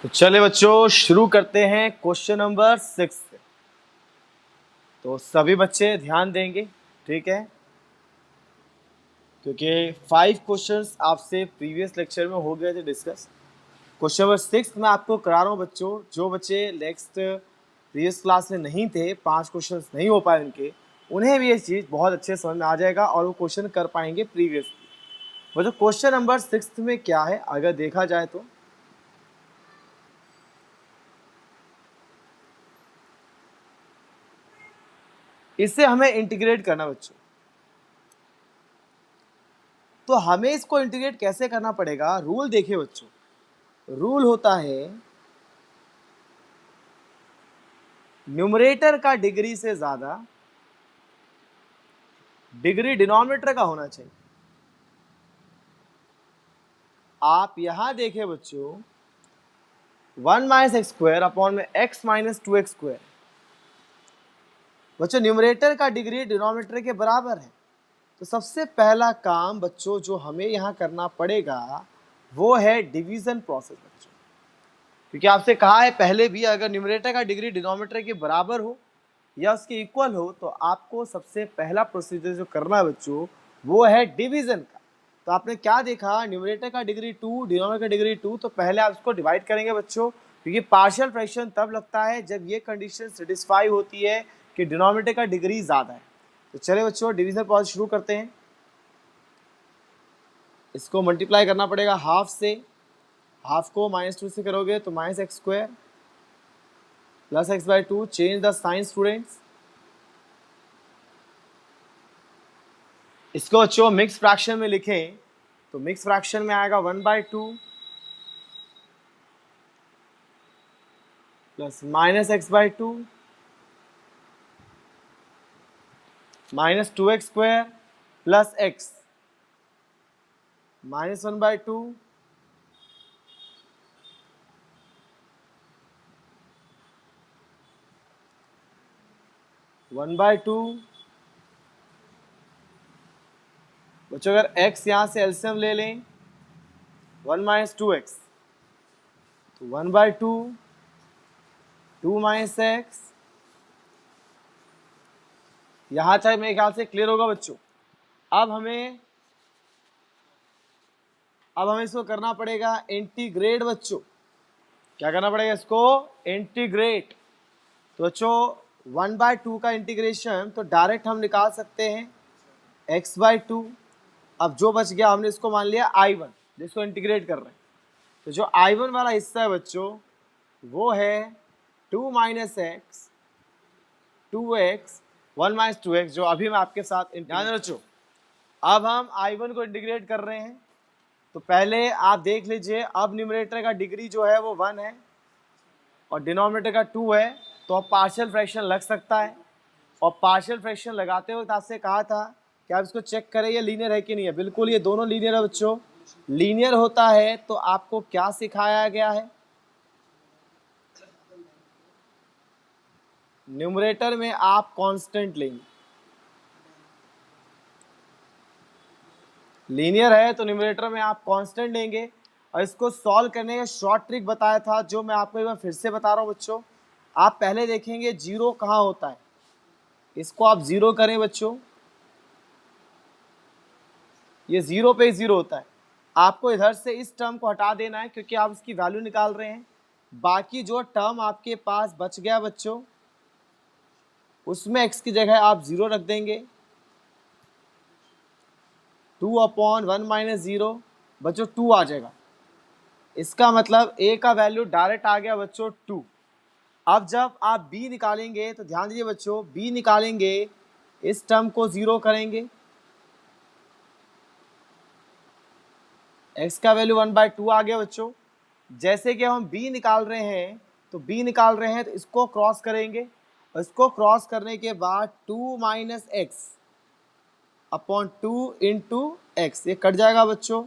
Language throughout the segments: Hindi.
तो चले बच्चों शुरू करते हैं क्वेश्चन नंबर 6 से। तो सभी बच्चे ध्यान देंगे, ठीक है, क्योंकि 5 क्वेश्चंस आपसे प्रीवियस लेक्चर में हो गए थे डिस्कस। क्वेश्चन नंबर 6 मैं आपको करा रहा हूँ बच्चों। जो बच्चे नेक्स्ट प्रीवियस क्लास में नहीं थे, 5 क्वेश्चंस नहीं हो पाए उनके, उन्हें भी ये चीज़ बहुत अच्छे समझ में आ जाएगा और वो क्वेश्चन कर पाएंगे प्रीवियस। बच्चों क्वेश्चन नंबर 6 में क्या है अगर देखा जाए तो इसे हमें इंटीग्रेट करना बच्चों। तो हमें इसको इंटीग्रेट कैसे करना पड़ेगा, रूल देखिए बच्चों। रूल होता है न्यूमरेटर का डिग्री से ज्यादा डिग्री डिनोमिनेटर का होना चाहिए। आप यहां देखें बच्चों, 1 माइनस एक्स स्क्वायर अपॉन में x माइनस 2x स्क्वायर। बच्चों न्यूमरेटर का डिग्री डिनोमिनेटर के बराबर है। तो सबसे पहला काम बच्चों जो हमें यहाँ करना पड़ेगा वो है डिवीजन प्रोसेस बच्चों। क्योंकि आपसे कहा है पहले भी, अगर न्यूमरेटर का डिग्री डिनोमिनेटर के बराबर हो या उसके इक्वल हो तो आपको सबसे पहला प्रोसीजर जो करना है बच्चों वो है डिवीजन का। तो आपने क्या देखा, न्यूमरेटर का डिग्री 2, डिनोमिनेटर का डिग्री 2, तो पहले आप इसको डिवाइड करेंगे बच्चों, क्योंकि पार्शियल फ्रैक्शन तब लगता है जब ये कंडीशन सेटिस्फाई होती है कि डिनोमिनेटर का डिग्री ज़्यादा है। तो चलिए बच्चों डिवीजन प्रोसेस शुरू करते हैं। इसको मल्टीप्लाई करना पड़ेगा हाफ से, हाफ को -2 से करोगे तो minus x square plus x by 2। Change the sign students. इसको बच्चों मिक्स फ्रैक्शन में लिखें तो मिक्स फ्रैक्शन में आएगा 1/2 plus minus x by 2 minus 2x square plus x minus 1/2 1/2। बच्चों अगर x यहाँ से एलसीएम ले लें 1 माइनस 2x तो 1/2 2 माइनस एक्स। यहाँ तक मेरे ख्याल से क्लियर होगा बच्चों। अब हमें इसको करना पड़ेगा इंटीग्रेट बच्चों। क्या करना पड़ेगा इसको? इंटीग्रेट। तो बच्चों 1/2 का इंटीग्रेशन तो डायरेक्ट हम निकाल सकते हैं x/2। अब जो बच गया हमने इसको मान लिया I1, जिसको इंटीग्रेट कर रहे हैं। तो जो I1 वाला हिस्सा है बच्चों वो है 2 minus x 2x 1 minus 2x, जो अभी मैं आपके साथ ध्यान बच्चों। अब हम I1 को इंटीग्रेट कर रहे हैं। तो पहले आप देख लीजिए, अब न्यूमरेटर का डिग्री जो है वो 1 है और डिनोमिनेटर का 2 है, तो अब पार्शियल फ्रैक्शन लग सकता है। और पार्शियल फ्रैक्शन लगाते वक्त आपसे कहा था कि आप इसको चेक करें ये लीनियर है कि नहीं है। बिल्कुल ये दोनों लीनियर है बच्चों। लीनियर होता है तो आपको क्या सिखाया गया है, न्यूमरेटर में आप कांस्टेंट लेंगे। लीनियर है तो न्यूमरेटर में आप कांस्टेंट लेंगे। और इसको सॉल्व करने का शॉर्ट ट्रिक बताया था जो मैं आपको एक बार फिर से बता रहा हूँ बच्चों। आप पहले देखेंगे जीरो कहाँ होता है, इसको आप जीरो करें बच्चों, ये जीरो पे जीरो होता है। आपको इधर से इस टर्म को हटा देना है क्योंकि आप इसकी वैल्यू निकाल रहे हैं। बाकी जो टर्म आपके पास बच गया बच्चों उसमें x की जगह आप जीरो रख देंगे। 2/1 माइनस जीरो बच्चों 2 आ जाएगा। इसका मतलब a का वैल्यू डायरेक्ट आ गया बच्चों 2। अब जब आप b निकालेंगे तो ध्यान दीजिए बच्चों, b निकालेंगे इस टर्म को जीरो करेंगे, x का वैल्यू 1/2 आ गया बच्चों। जैसे कि हम b निकाल रहे हैं तो इसको क्रॉस करेंगे और इसको क्रॉस करने के बाद 2 minus x upon 2 into x, ये कट जाएगा बच्चों।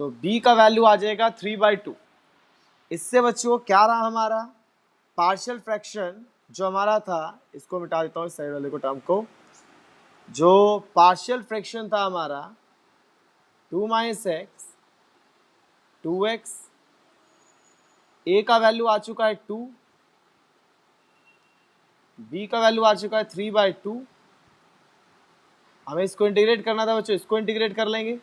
तो b का वैल्यू आ जाएगा 3/2। इससे बच्चों क्या रहा हमारा पार्शियल फ्रैक्शन जो हमारा था, इसको मिटा देता हूँ इस साइड वाले को टर्म को। जो पार्शियल फ्रैक्शन था हमारा 2 माइनस एक्स 2x, a का वैल्यू आ चुका है 2, b का वैल्यू आ चुका है 3/2। हमें इसको इंटीग्रेट करना था बच्चों, इसको इंटीग्रेट कर लेंगे।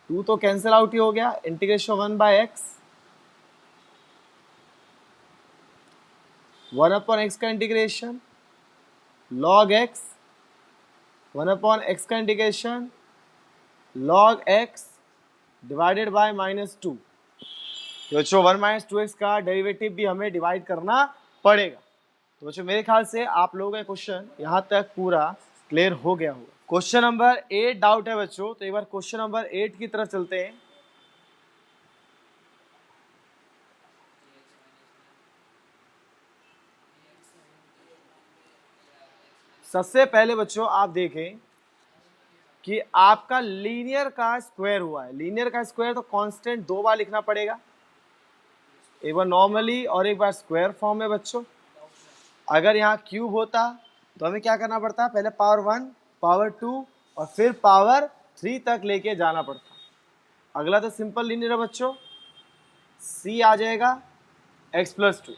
2 तो कैंसिल आउट ही हो गया, इंटीग्रेशन 1/x, 1/x का इंटीग्रेशन log x, 1/x का integration log x divided by -2। तो बच्चों 1 - 2x का डेरिवेटिव भी हमें डिवाइड करना पड़ेगा। तो बच्चों मेरे ख्याल से आप लोगों का क्वेश्चन यहाँ तक पूरा क्लियर हो गया होगा। क्वेश्चन नंबर 8 डाउट है बच्चों, तो एक बार क्वेश्चन नंबर 8 की तरफ चलते हैं। सबसे पहले बच्चों आप देखें कि आपका लीनियर का स्क्वायर हुआ है। लीनियर का स्क्वायर तो कांस्टेंट 2 बार लिखना पड़ेगा, एक बार नॉर्मली और एक बार स्क्वायर फॉर्म में बच्चों। अगर यहाँ क्यूब होता तो हमें क्या करना पड़ता, पहले पावर 1, पावर 2 और फिर पावर 3 तक लेके जाना पड़ता। अगला तो सिंपल लीनियर है बच्चों, c आ जाएगा x+2।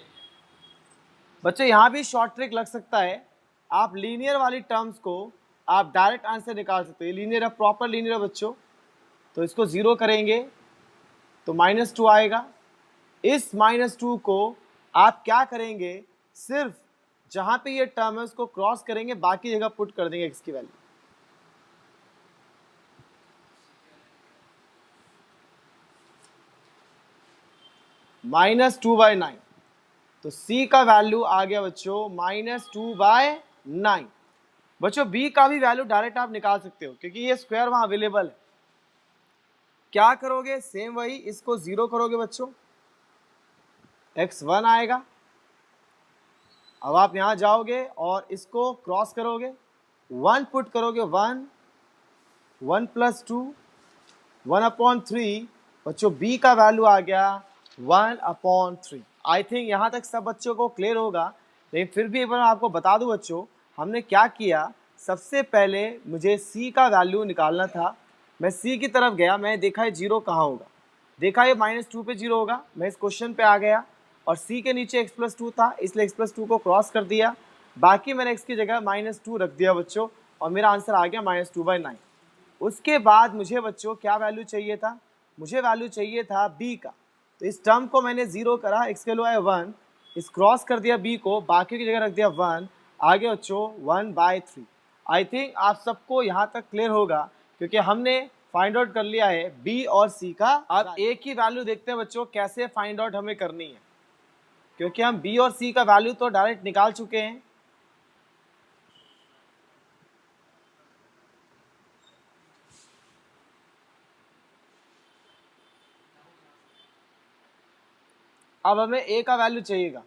बच्चों यहाँ भी शॉर्ट ट्रिक लग सकता है, आप लीनियर वाली टर्म्स को आप डायरेक्ट आंसर निकाल सकते हो। लीनियर है, प्रॉपर लीनियर है बच्चों, तो इसको 0 करेंगे तो -2 आएगा। इस -2 को आप क्या करेंगे, सिर्फ जहां पे ये टर्म है उसको क्रॉस करेंगे, बाकी जगह पुट कर देंगे x की वैल्यू। -2/9, तो c का वैल्यू आ गया बच्चों -2/9। बच्चों b का भी वैल्यू डायरेक्ट आप निकाल सकते हो क्योंकि ये स्क्वायर वहां अवेलेबल है। क्या करोगे, सेम वही, इसको 0 करोगे बच्चों, x1 आएगा। अब आप यहां जाओगे और इसको क्रॉस करोगे, 1 पुट करोगे, 1 + 2 1/3। बच्चों b का वैल्यू आ गया 1/3। आई थिंक यहाँ तक सब बच्चों को क्लियर होगा, लेकिन फिर भी एक बार आपको बता दूं बच्चों, हमने क्या किया, सबसे पहले मुझे c का वैल्यू निकालना था। मैं c की तरफ गया, मैंने देखा है 0 कहाँ होगा, देखा ये -2 पे 0 होगा, मैं इस क्वेश्चन पे आ गया और c के नीचे x+2 था, इसलिए x+2 को क्रॉस कर दिया। बाकी मैंने x की जगह -2 रख दिया बच्चों और मेरा आंसर आ गया -2/9। उसके बाद मुझे बच्चों क्या वैल्यू चाहिए था, मुझे वैल्यू चाहिए था b का। तो इस टर्म को मैंने 0 करा, x के वैल्यू है 1, इस क्रॉस कर दिया b को, बाकी की जगह रख दिया 1, आगे बच्चों 1/3। आई थिंक आप सबको यहाँ तक क्लियर होगा क्योंकि हमने फाइंड आउट कर लिया है b और c का। अब a की वैल्यू देखते हैं बच्चों कैसे फाइंड आउट हमें करनी है, क्योंकि हम b और c का वैल्यू तो डायरेक्ट निकाल चुके हैं। अब हमें a का वैल्यू चाहिएगा,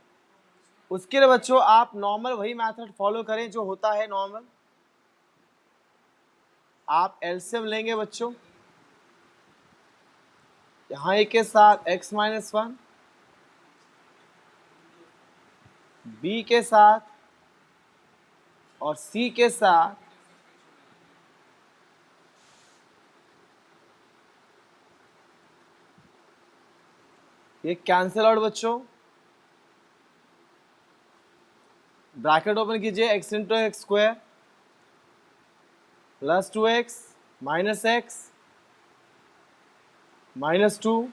उसके लिए बच्चों आप नॉर्मल वही मेथड फॉलो करें जो होता है नॉर्मल। आप एलसीएम लेंगे बच्चों, यहाँ a के साथ x-1, b के साथ और c के साथ ये कैंसिल आउट बच्चों, ब्रैकेट ओपन कीजिए, x × x² + 2x - x -2।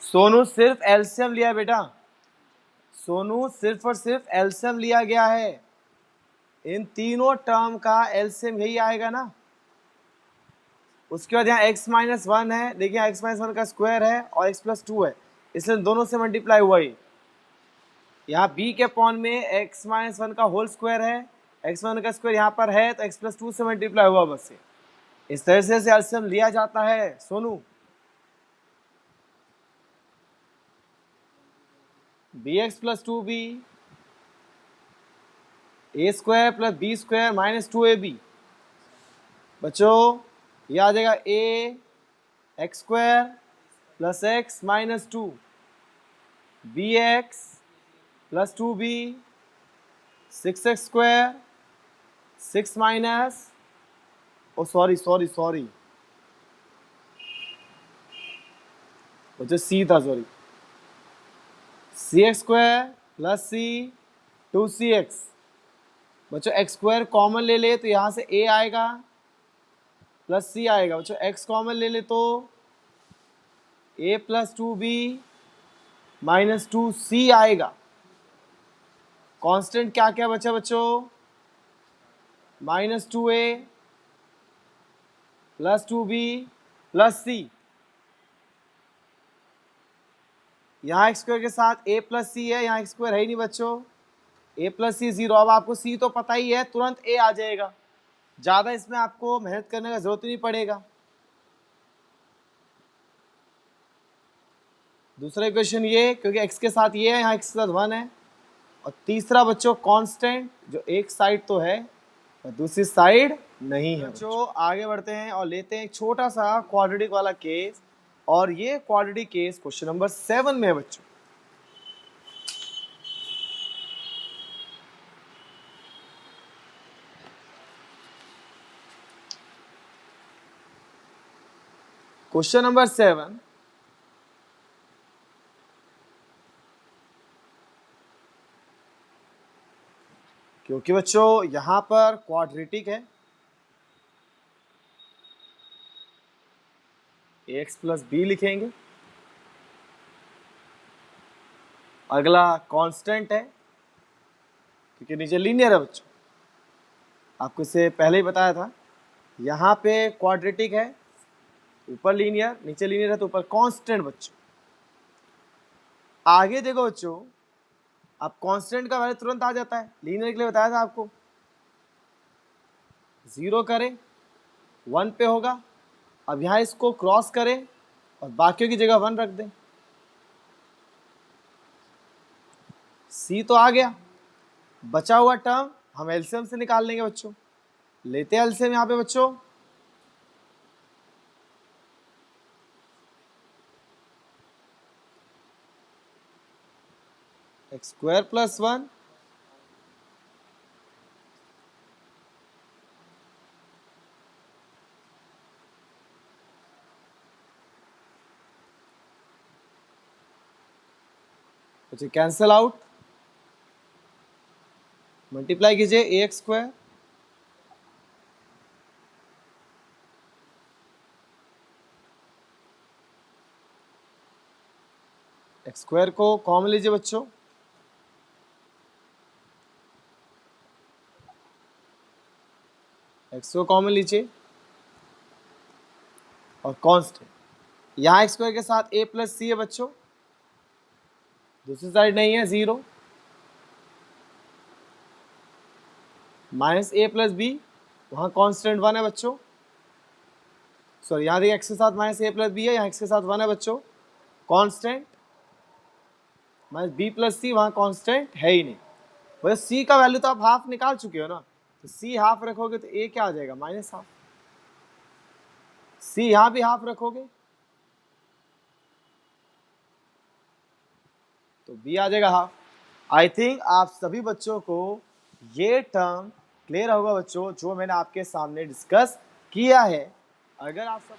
Sonu सिर्फ एलसीएम लिया बेटा, सोनू सिर्फ और सिर्फ एलसीएम लिया गया है, इन तीनों टर्म का एलसीएम यही आएगा ना। उसके बाद यहाँ x-1 है, देखिए x-1 का स्क्वायर है और x+2 है, इसलिए दोनों से मल्टीप्लाई हुआ ही। यहाँ b के पॉन में x-1 का होल स्क्वायर है, x1 का स्क्वायर यहाँ पर है तो x+2 से मल्टीप्लाई हुआ बस से। इस तरह से एलसीएम लिया जाता है Sonu. bx + 2b a² + b² - 2ab। बच्चों ये आ जाएगा a x² + x - 2 bx + 2b 6x² 6 - O sorry sorry sorry, बच्चों सी था, सॉरी, सी एक्स स्क्वायर प्लस सी 2cx। बच्चों एक्स स्क्वायर कॉमन ले ले तो यहाँ से a आएगा प्लस सी आएगा। बच्चों एक्स कॉमन ले ले तो a plus 2b minus 2c आएगा। कांस्टेंट क्या क्या बचा बच्चों, -2a प्लस 2b प्लस सी। यहाँ एक्स स्क्वायर के साथ a प्लस सी है, यहाँ एक्स स्क्वायर है ही नहीं बच्चों, a प्लस सी 0। अब आपको c तो पता ही है, तुरंत a आ जाएगा, ज़्यादा इसमें आपको मेहनत करने का जरूरत ही नहीं पड़ेगा। दूसरा इक्वेशन ये, क्योंकि x के साथ ये है, यहाँ x के साथ 1 है। और तीसरा बच्चों कांस्टेंट, जो एक साइड तो है और दूसरी साइड नहीं है। बच्चों आगे बढ़ते हैं और लेते हैं एक छोटा सा क्वाड्रेटिक वाला केस, और ये क्वाड्रेटिक केस क्वेश्चन नंबर 7 में है बच्चों। क्वेश्चन नंबर 7, क्योंकि बच्चों यहां पर क्वाड्रेटिक है, ax प्लस बी लिखेंगे। अगला कांस्टेंट है, क्योंकि नीचे लीनियर है बच्चों, आपको इससे पहले ही बताया था। यहाँ पे क्वाड्रेटिक है, ऊपर लीनियर, नीचे लीनियर है तो ऊपर कांस्टेंट बच्चों। आगे देखो बच्चों, अब कांस्टेंट का वैल्यू तुरंत आ जाता है, लीनियर के लिए बताया था आपको, 0 करें 1 पे होगा। अब यहाँ इसको क्रॉस करें और बाकियों की जगह 1 रख दें, c तो आ गया। बचा हुआ टर्म हम एलसीएम से निकाल लेंगे बच्चों। लेते हैं एलसीएम यहाँ पे बच्चों, एक्स स्क्वायर प्लस 1 बच्चे कैंसल आउट, मल्टीप्लाई कीजिए ए एक्स स्क्वायर एक्स स्क्वायर को कॉमन लीजिए बच्चों, एक्स को कॉमन लीजिए और कांस्टेंट, यहाँ एक्स स्क्वायर के साथ a प्लस सी है बच्चों, दूसरी साइड नहीं है 0, माइनस a प्लस बी, वहाँ कांस्टेंट 1 है बच्चों। सॉरी, यहाँ देखिए x के साथ माइनस a प्लस बी है, यहाँ x के साथ 1 है बच्चों, कांस्टेंट माइनस b प्लस सी, वहाँ कांस्टेंट है ही नहीं। वैसे c का वैल्यू तो आप हाफ निकाल चुके हो ना, तो c हाफ रखोगे तो a क्या आ जाएगा, माइनस हाफ। c यहाँ भी हाफ रखोगे तो b आ जाएगा हाफ। आई थिंक आप सभी बच्चों को ये टर्म क्लियर होगा बच्चों, जो मैंने आपके सामने डिस्कस किया है। अगर आप सब,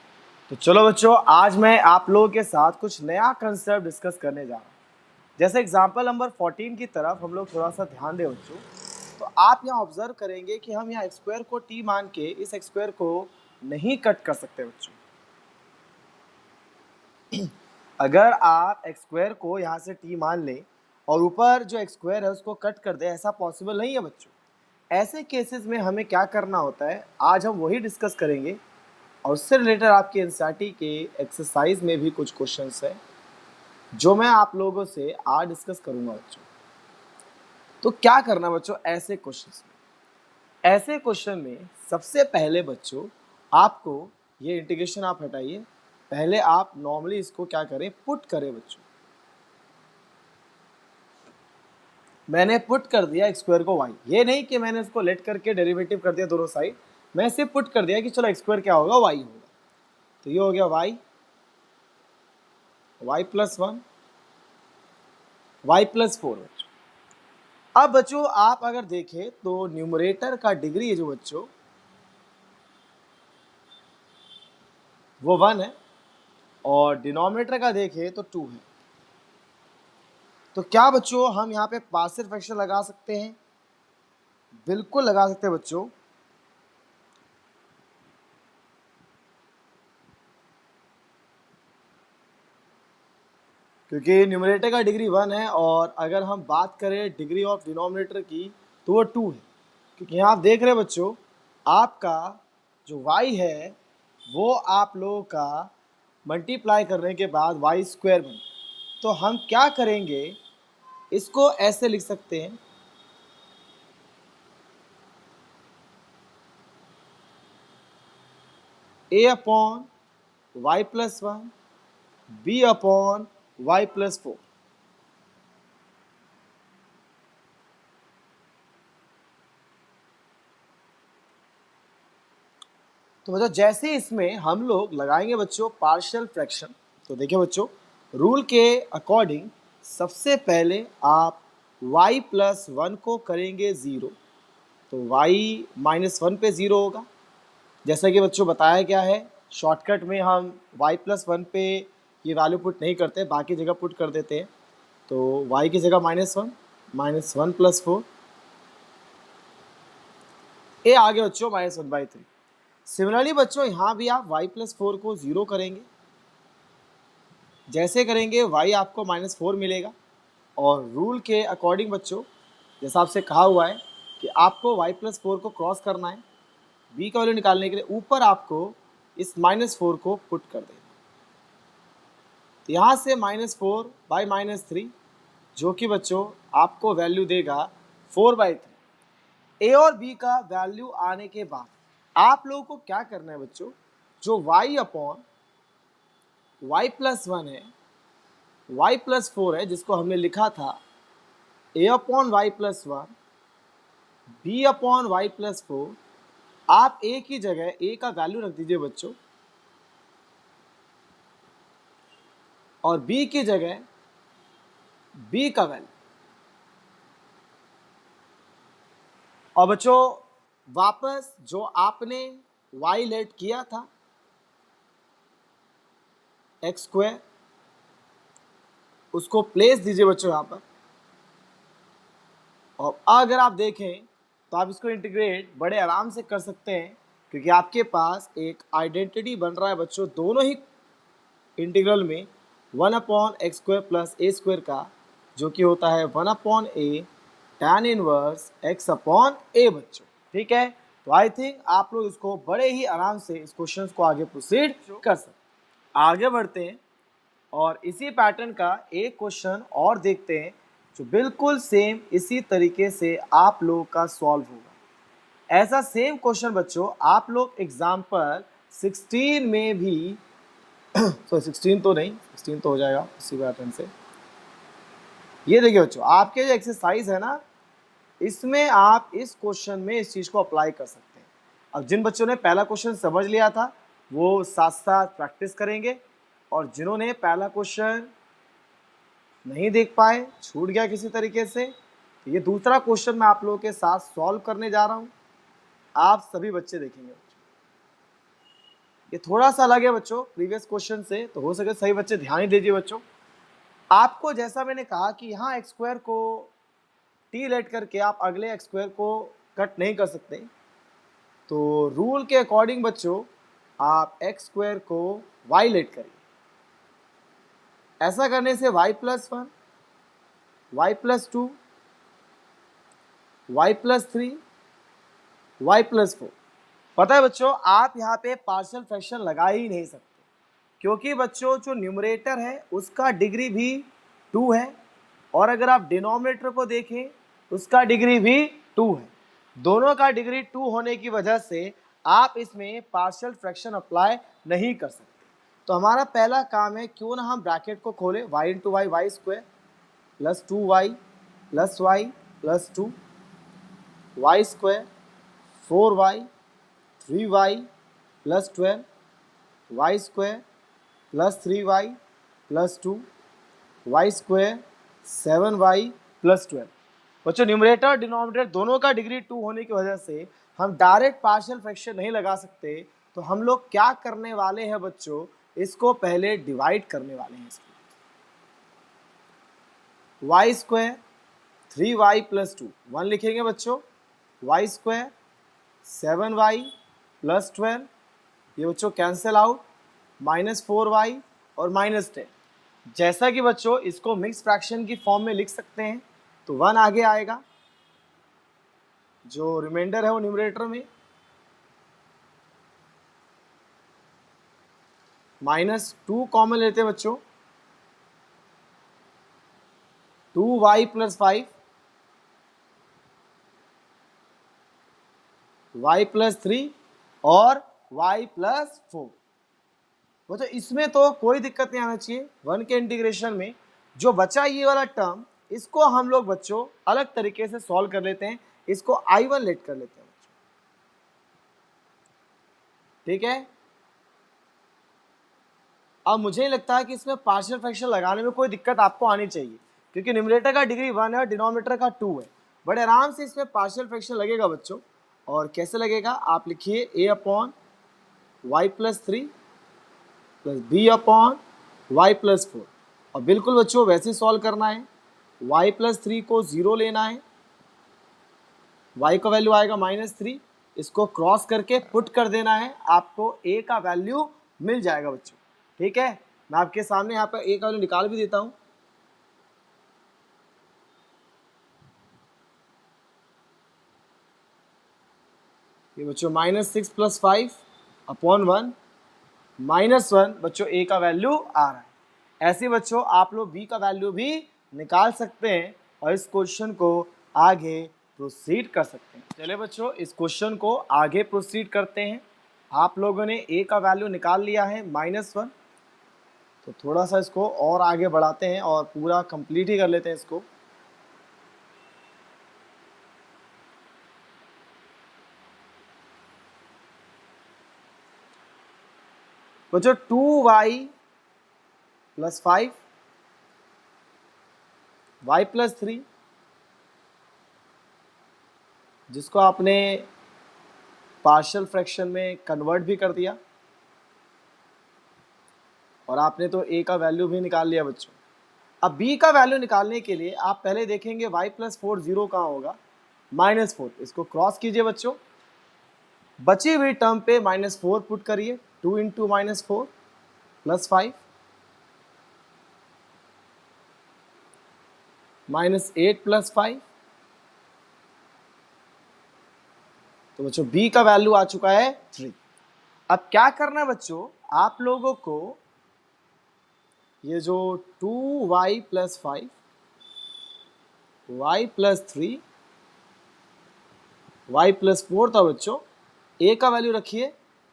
तो चलो बच्चों, आज मैं आप लोगों के साथ कुछ नया कंसेप्ट डिस्कस करने जा रहा हूँ। जैसे एग्जाम्पल नंबर 14 की तरफ हम लोग थोड़ा सा ध्यान दें बच्चों, तो आप यहाँ ऑब्जर्व करेंगे कि हम यहाँ एक्स स्क्वायर को टी मान के इस एक्स स्क्वायर को नहीं कट कर सकते बच्चों। अगर आप एक्स स्क्वायर को यहाँ से टी मान लें और ऊपर जो एक्स स्क्वायर है उसको कट कर दे, ऐसा पॉसिबल नहीं है बच्चों। ऐसे केसेस में हमें क्या करना होता है, आज हम वही डिस्कस करेंगे। और उससे रिलेटेड आपके एनसीईआरटी के एक्सरसाइज में भी कुछ क्वेश्चंस है जो मैं आप लोगों से आज डिस्कस करूंगा बच्चों। तो क्या करना बच्चों ऐसे क्वेश्चंस में, ऐसे क्वेश्चन में सबसे पहले बच्चों आपको ये इंटीग्रेशन आप हटाइए, पहले आप नॉर्मली इसको क्या करें, पुट करें बच्चों। मैंने पुट कर दिया एक्स स्क्वायर को y, ये नहीं कि मैंने इसको लेट करके डेरिवेटिव कर दिया दोनों साइड, मैं इसे पुट कर दिया कि चलो एक्स स्क्वायर क्या होगा, y होगा। तो ये हो गया y प्लस 1 y प्लस 4 बच्चों। अब बच्चों आप अगर देखें तो न्यूमरेटर का डिग्री है जो बच्चों, वो 1 है और डिनोमिनेटर का देखें तो 2 है। तो क्या बच्चों हम यहाँ पे पार्शियल फ्रैक्शन लगा सकते हैं? बिल्कुल लगा सकते हैं बच्चों। क्योंकि न्यूमरेटर का डिग्री 1 है और अगर हम बात करें डिग्री ऑफ डिनोमिनेटर की तो वो 2 है। क्योंकि यहाँ आप देख रहे हैं बच्चों, आपका जो y है वो आप लोगों का मल्टीप्लाई करने के बाद वाई स्क्वायर बने। तो हम क्या करेंगे, इसको ऐसे लिख सकते हैं, a upon y plus 1 b upon y plus 4। तो बच्चों जैसे इसमें हम लोग लगाएंगे बच्चों पार्शियल फ्रैक्शन, तो देखिए बच्चों रूल के अकॉर्डिंग सबसे पहले आप y प्लस 1 को करेंगे 0, तो y माइनस 1 पे 0 होगा। जैसा कि बच्चों बताया गया है, शॉर्टकट में हम y प्लस 1 पे ये वैल्यू पुट नहीं करते, बाकी जगह पुट कर देते हैं। तो y की जगह माइनस वन प्लस 4, ये आ गया बच्चों -1/3। सिमिलरली बच्चों यहाँ भी आप y प्लस 4 को 0 करेंगे, जैसे करेंगे y आपको -4 मिलेगा। और रूल के अकॉर्डिंग बच्चों जैसा आपसे कहा हुआ है कि आपको y प्लस 4 को क्रॉस करना है, b का वैल्यू निकालने के लिए ऊपर आपको इस -4 को पुट कर देना। तो यहाँ से -4/-3 जो कि बच्चों आपको वैल्यू देगा 4/3। a और b का वैल्यू आने के बाद आप लोगों को क्या करना है बच्चों, जो y अपॉन वाई प्लस 1 है, y प्लस 4 है, जिसको हमने लिखा था a upon y plus 1 b upon y plus 4, आप a की जगह a का वैल्यू रख दीजिए बच्चों और b की जगह b का वैल्यू। और बच्चों वापस जो आपने y लेट किया था एक्स स्क्वायर, उसको प्लेस दीजिए बच्चों यहाँ पर। और अगर आप देखें तो आप इसको इंटीग्रेट बड़े आराम से कर सकते हैं, क्योंकि आपके पास एक आइडेंटिटी बन रहा है बच्चों दोनों ही इंटीग्रल में 1/x² प्लस a स्क्वायर का, जो कि होता है 1/a tan इनवर्स x/a बच्चों। ठीक है, तो आई थिंक आप लोग इसको बड़े ही आराम से इस क्वेश्चन को आगे प्रोसीड कर सकते हैं। आगे बढ़ते हैं और इसी पैटर्न का एक क्वेश्चन और देखते हैं जो बिल्कुल सेम इसी तरीके से आप लोगों का सॉल्व होगा। ऐसा सेम क्वेश्चन बच्चों आप लोग एग्जाम्पल 16 में भी सॉरी 16 तो नहीं, 16 तो हो जाएगा इसी पैटर्न से। ये देखिए बच्चों आपके जो एक्सरसाइज है ना, इसमें आप इस क्वेश्चन में इस चीज़ को अप्लाई कर सकते हैं। अब जिन बच्चों ने पहला क्वेश्चन समझ लिया था वो साथ साथ प्रैक्टिस करेंगे, और जिन्होंने पहला क्वेश्चन नहीं देख पाए, छूट गया किसी तरीके से, तो ये दूसरा क्वेश्चन मैं आप लोगों के साथ सॉल्व करने जा रहा हूँ। आप सभी बच्चे देखेंगे बच्चों, ये थोड़ा सा अलग है बच्चों प्रीवियस क्वेश्चन से, तो हो सके सही बच्चे ध्यान ही दीजिए बच्चों। आपको जैसा मैंने कहा कि यहाँ एक्स स्क्वायर को टी लेट करके आप अगले एक्स स्क्वायर को कट नहीं कर सकते, तो रूल के अकॉर्डिंग बच्चों आप एक्स स्क्वायर को वाई लेट करिए। ऐसा करने से y plus 1, y plus 2, y plus 3, y plus 4। पता है बच्चों आप यहाँ पे पार्शियल फ्रैक्शन लगा ही नहीं सकते, क्योंकि बच्चों जो न्यूमरेटर है उसका डिग्री भी 2 है, और अगर आप डिनोमिनेटर को देखें उसका डिग्री भी 2 है। दोनों का डिग्री 2 होने की वजह से आप इसमें पार्शियल फ्रैक्शन अप्लाई नहीं कर सकते। तो हमारा पहला काम है, क्यों ना हम ब्रैकेट को खोलें, y into y y square plus 2y plus y plus 2 y square 4y 3y plus 12 y square plus 3y plus 2 y square 7y plus 12। बच्चों न्यूमरेटर और डिनोमिनेटर दोनों का डिग्री 2 होने की वजह से हम डायरेक्ट पार्शियल फ्रैक्शन नहीं लगा सकते, तो हम लोग क्या करने वाले हैं बच्चों, इसको पहले डिवाइड करने वाले हैं। इसको वाई स्क्वायर 3y प्लस 2 1 लिखेंगे बच्चों, वाई स्क्वायर 7y प्लस 12, ये बच्चों कैंसिल आउट, -4y और -10। जैसा कि बच्चों इसको मिक्स फ्रैक्शन की फॉर्म में लिख सकते हैं, तो 1 आगे आएगा, जो रिमाइंडर है वो न्यूमरेटर में, -2 कॉमन लेते हैं बच्चों, 2y प्लस 5, y प्लस 3 और y प्लस 4। बच्चों इसमें तो कोई दिक्कत नहीं आना चाहिए। 1 के इंटीग्रेशन में जो बचा ये वाला टर्म, इसको हम लोग बच्चों अलग तरीके से सॉल्व कर लेते हैं, इसको I1 लेट कर लेते हैं बच्चों, ठीक है। अब मुझे नहीं लगता है कि इसमें पार्शियल फ्रैक्शन लगाने में कोई दिक्कत आपको आनी चाहिए, क्योंकि न्यूमरेटर का डिग्री 1 है और डिनोमिनेटर का 2 है। बड़े आराम से इसमें पार्शियल फ्रैक्शन लगेगा बच्चों। और कैसे लगेगा, आप लिखिए a upon y plus 3 plus B upon y plus 4, और बिल्कुल बच्चों वैसे सॉल्व करना है। y प्लस 3 को 0 लेना है, y का वैल्यू आएगा -3, इसको क्रॉस करके पुट कर देना है, आपको a का वैल्यू मिल जाएगा बच्चों, ठीक है। मैं आपके सामने यहाँ पर a का वैल्यू निकाल भी देता हूँ। ये बच्चों -6 प्लस 5 अपॉन 1 -1 बच्चों a का वैल्यू आ रहा है। ऐसे बच्चों आप लोग b का वैल्यू भी निकाल सकते हैं और इस क्वेश्चन को आगे प्रोसीड कर सकते हैं। चलिए बच्चों इस क्वेश्चन को आगे प्रोसीड करते हैं। आप लोगों ने a का वैल्यू निकाल लिया है -1, तो थोड़ा सा इसको और आगे बढ़ाते हैं और पूरा कंप्लीट ही कर लेते हैं इसको। बच्चों 2y प्लस 5 y प्लस 3, जिसको आपने पार्शियल फ्रैक्शन में कन्वर्ट भी कर दिया और आपने तो a का वैल्यू भी निकाल लिया बच्चों। अब b का वैल्यू निकालने के लिए आप पहले देखेंगे y प्लस 4 0 कहाँ होगा, -4, इसको क्रॉस कीजिए बच्चों, बची हुई टर्म पे -4 पुट करिए, 2 इंटू -4 प्लस 5 -8 प्लस 5, तो बच्चों b का वैल्यू आ चुका है 3। अब क्या करना है बच्चों, आप लोगों को ये जो 2y plus 5 y plus 3 y plus 4 था बच्चों, a का वैल्यू रखिए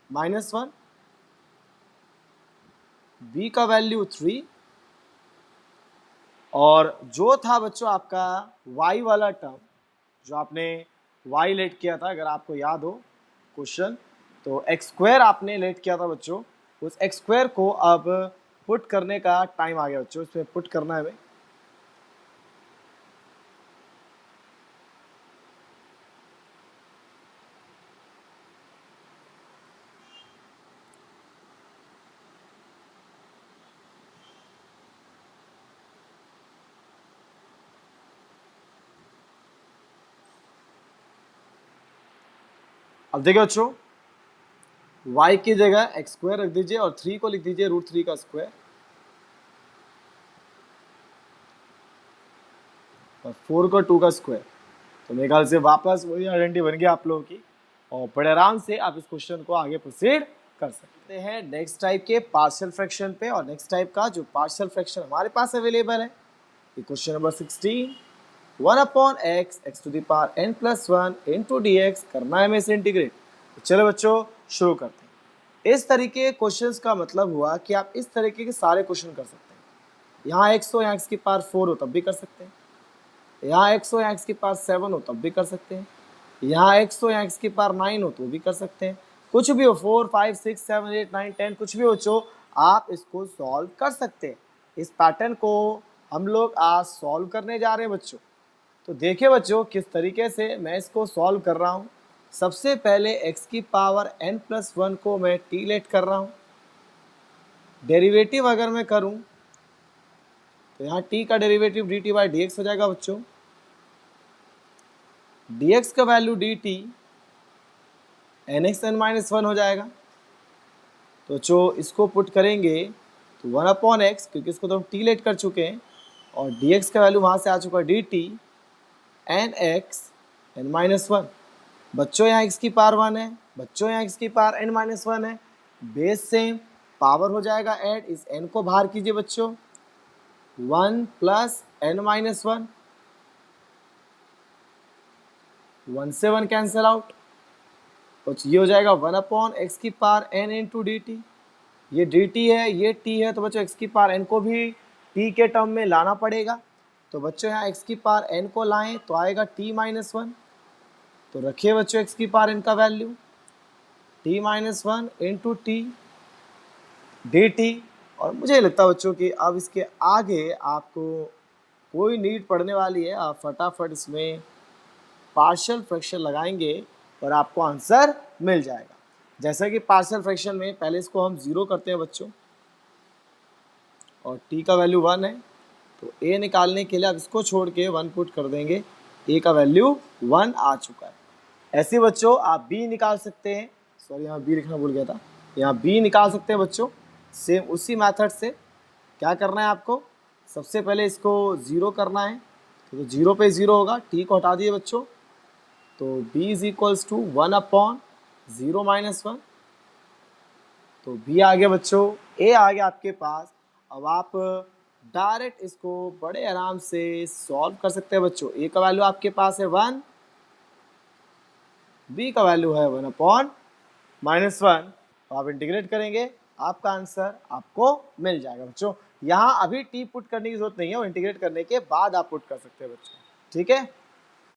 -1, b का वैल्यू 3, और जो था बच्चों आपका y वाला टर्म, जो आपने y लेट किया था, अगर आपको याद हो क्वेश्चन, तो एक्स स्क्वायर आपने लेट किया था बच्चों, उस एक्स स्क्वायर को अब पुट करने का टाइम आ गया बच्चों, इसमें पुट करना है हमें। अब देखिए बच्चों, y की जगह एक्स स्क्वायर रख दीजिए और 3 को लिख दीजिए √3 का स्क्वायर, और 4 को 2 का स्क्वायर। तो मेरे ख्याल से वापस वही आइडेंटिटी बन गया आप लोगों की, और बड़े आराम से आप इस क्वेश्चन को आगे प्रोसीड कर सकते हैं नेक्स्ट टाइप के पार्शियल फ्रैक्शन पे। और नेक्स्ट टाइप का जो पार्शियल फ्रैक्शन हमारे पास अवेलेबल है, ये question number 16, 1 upon x x to the power n plus 1 into d x करना है हमें इसे इंटीग्रेट। तो चलो बच्चों शुरू करते हैं। इस तरीके के क्वेश्चंस का मतलब हुआ कि आप इस तरीके के सारे क्वेश्चन कर सकते हैं। यहाँ x हो, यहाँ x की पावर 4 हो तब भी कर सकते हैं, यहाँ x हो, यहाँ x की पावर 7 हो तब भी कर सकते हैं, यहाँ x हो, यहाँ x की पावर 9 हो तो भी कर सकते हैं, कुछ भी हो, 4 5 6 7 8 9 10 कुछ भी हो बच्चों, आप इसको सॉल्व कर सकते हैं। इस पैटर्न को हम लोग आज सॉल्व करने जा रहे हैं बच्चों। तो देखिए बच्चों किस तरीके से मैं इसको सॉल्व कर रहा हूँ। सबसे पहले x की पावर n+1 को मैं t लेट कर रहा हूँ। डेरिवेटिव अगर मैं करूँ तो यहाँ t का डेरिवेटिव dt/dx हो जाएगा बच्चों। dx का वैल्यू dt nx(n-1) हो जाएगा। तो जो इसको पुट करेंगे तो 1/x, क्योंकि इसको तो हम t लेट कर चुके हैं, और dx का वैल्यू वहाँ से आ चुका है dt nx(n-1). बच्चों यहाँ x की पावर 1 है, बच्चों यहाँ x की पावर n-1 है, बेस सेम, पावर हो जाएगा ऐड, इस n को बाहर कीजिए बच्चों, 1 + n-1, 1 से 1 कैंसिल आउट, तो ये हो जाएगा 1/x की power n into D T. ये dt है, ये t है, तो बच्चों x की पावर n को भी t के टर्म में लाना पड़ेगा। तो बच्चों यहाँ x की पावर n को लाएं तो आएगा t-1। तो रखिए बच्चों x की पावर n का value t-1 into T dt। और मुझे लगता है बच्चों कि अब इसके आगे आपको कोई नीड पड़ने वाली है, आप फटाफट इसमें पार्शियल फ्रैक्शन लगाएंगे और आपको आंसर मिल जाएगा। जैसे कि पार्शियल फ्रैक्शन में पहले इसको हम 0 करते हैं बच्चों, और t का वैल्यू 1 है, तो a निकालने के लिए आप इसको छोड़ के 1 पुट कर देंगे, a का वैल्यू 1 आ चुका है। ऐसे बच्चों आप b निकाल सकते हैं, सॉरी यहाँ b लिखना भूल गया था, यहाँ b निकाल सकते हैं बच्चों सेम उसी मेथड से। क्या करना है आपको, सबसे पहले इसको 0 करना है, तो 0 पे 0 होगा, t को हटा दिए बच्चों, तो b = 1/0-1, तो b आ गया बच्चों, a आ गया आपके पास। अब आप डायरेक्ट इसको बड़े आराम से सॉल्व कर सकते हैं बच्चों। a का वैल्यू आपके पास है 1, b का वैल्यू है 1/-1, तो आप इंटीग्रेट करेंगे, आपका आंसर आपको मिल जाएगा बच्चों। यहाँ अभी t पुट करने की जरूरत नहीं है, वो इंटीग्रेट करने के बाद आप पुट कर सकते हैं बच्चों, ठीक है।